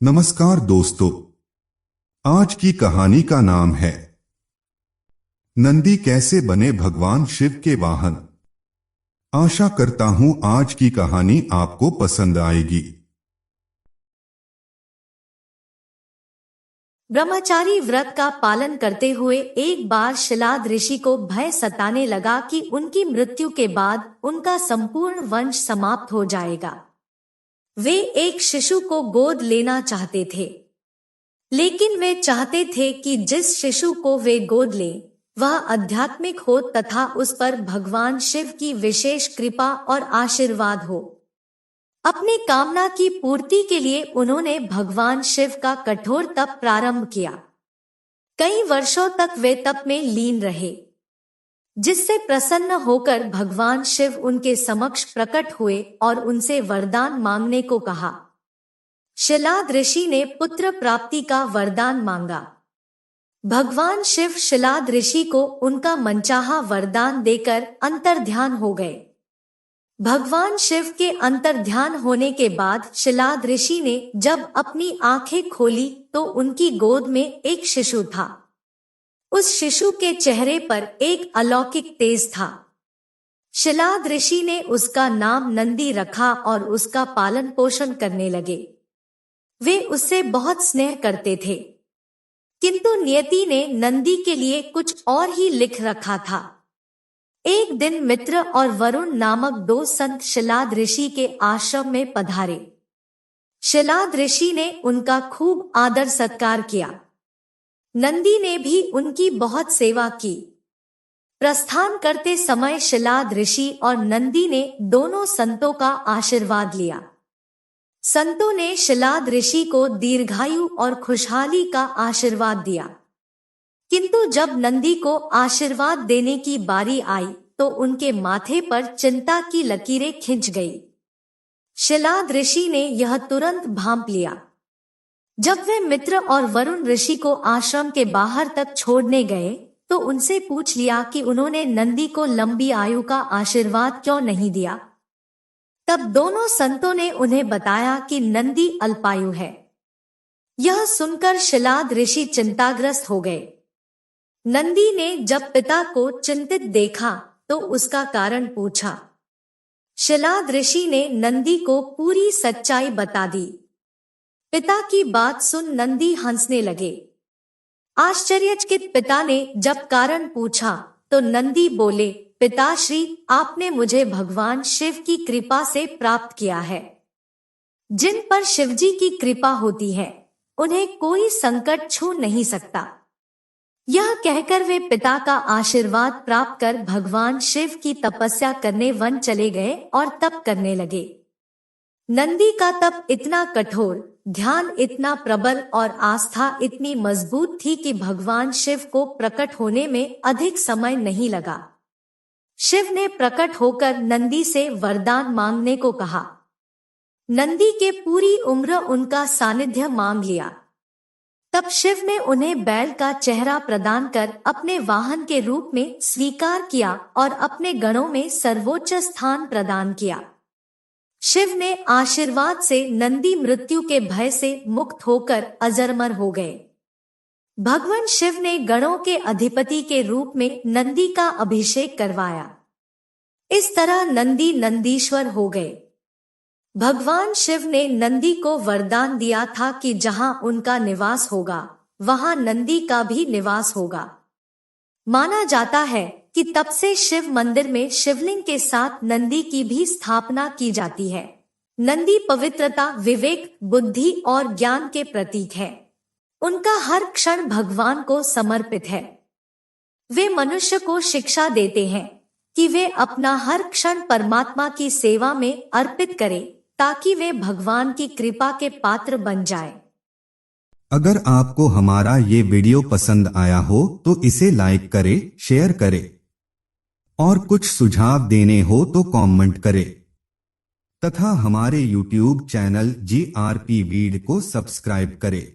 नमस्कार दोस्तों, आज की कहानी का नाम है नंदी कैसे बने भगवान शिव के वाहन। आशा करता हूं आज की कहानी आपको पसंद आएगी। ब्रह्मचारी व्रत का पालन करते हुए एक बार शिलाद ऋषि को भय सताने लगा कि उनकी मृत्यु के बाद उनका संपूर्ण वंश समाप्त हो जाएगा। वे एक शिशु को गोद लेना चाहते थे, लेकिन वे चाहते थे कि जिस शिशु को वे गोद लें वह आध्यात्मिक हो तथा उस पर भगवान शिव की विशेष कृपा और आशीर्वाद हो। अपनी कामना की पूर्ति के लिए उन्होंने भगवान शिव का कठोर तप प्रारंभ किया। कई वर्षों तक वे तप में लीन रहे, जिससे प्रसन्न होकर भगवान शिव उनके समक्ष प्रकट हुए और उनसे वरदान मांगने को कहा। शिलाद ऋषि ने पुत्र प्राप्ति का वरदान मांगा। भगवान शिव शिलाद ऋषि को उनका मनचाहा वरदान देकर अंतर्ध्यान हो गए। भगवान शिव के अंतर्ध्यान होने के बाद शिलाद ऋषि ने जब अपनी आंखें खोली तो उनकी गोद में एक शिशु था। उस शिशु के चेहरे पर एक अलौकिक तेज था। शिलाद ऋषि ने उसका नाम नंदी रखा और उसका पालन पोषण करने लगे। वे उससे बहुत स्नेह करते थे, किंतु नियति ने नंदी के लिए कुछ और ही लिख रखा था। एक दिन मित्र और वरुण नामक दो संत शिलाद ऋषि के आश्रम में पधारे। शिलाद ऋषि ने उनका खूब आदर सत्कार किया। नंदी ने भी उनकी बहुत सेवा की। प्रस्थान करते समय शिलाद ऋषि और नंदी ने दोनों संतों का आशीर्वाद लिया। संतों ने शिलाद ऋषि को दीर्घायु और खुशहाली का आशीर्वाद दिया, किंतु जब नंदी को आशीर्वाद देने की बारी आई तो उनके माथे पर चिंता की लकीरें खिंच गई। शिलाद ऋषि ने यह तुरंत भांप लिया। जब वे मित्र और वरुण ऋषि को आश्रम के बाहर तक छोड़ने गए तो उनसे पूछ लिया कि उन्होंने नंदी को लंबी आयु का आशीर्वाद क्यों नहीं दिया। तब दोनों संतों ने उन्हें बताया कि नंदी अल्पायु है। यह सुनकर शिलाद ऋषि चिंताग्रस्त हो गए। नंदी ने जब पिता को चिंतित देखा तो उसका कारण पूछा। शिलाद ऋषि ने नंदी को पूरी सच्चाई बता दी। पिता की बात सुन नंदी हंसने लगे। आश्चर्यचकित पिता ने जब कारण पूछा तो नंदी बोले, पिताश्री, आपने मुझे भगवान शिव की कृपा से प्राप्त किया है। जिन पर शिवजी की कृपा होती है उन्हें कोई संकट छू नहीं सकता। यह कहकर वे पिता का आशीर्वाद प्राप्त कर भगवान शिव की तपस्या करने वन चले गए और तप करने लगे। नंदी का तप इतना कठोर, ध्यान इतना प्रबल और आस्था इतनी मजबूत थी कि भगवान शिव को प्रकट होने में अधिक समय नहीं लगा। शिव ने प्रकट होकर नंदी से वरदान मांगने को कहा। नंदी के पूरी उम्र उनका सानिध्य मांग लिया। तब शिव ने उन्हें बैल का चेहरा प्रदान कर अपने वाहन के रूप में स्वीकार किया और अपने गणों में सर्वोच्च स्थान प्रदान किया। शिव ने आशीर्वाद से नंदी मृत्यु के भय से मुक्त होकर अजरमर हो गए। भगवान शिव ने गणों के अधिपति के रूप में नंदी का अभिषेक करवाया। इस तरह नंदी नंदीश्वर हो गए। भगवान शिव ने नंदी को वरदान दिया था कि जहां उनका निवास होगा वहां नंदी का भी निवास होगा। माना जाता है कि तब से शिव मंदिर में शिवलिंग के साथ नंदी की भी स्थापना की जाती है। नंदी पवित्रता, विवेक, बुद्धि और ज्ञान के प्रतीक है। उनका हर क्षण भगवान को समर्पित है। वे मनुष्य को शिक्षा देते हैं कि वे अपना हर क्षण परमात्मा की सेवा में अर्पित करें ताकि वे भगवान की कृपा के पात्र बन जाएं। अगर आपको हमारा ये वीडियो पसंद आया हो तो इसे लाइक करें, शेयर करें और कुछ सुझाव देने हो तो कमेंट करें तथा हमारे YouTube चैनल GRP वीड को सब्सक्राइब करें।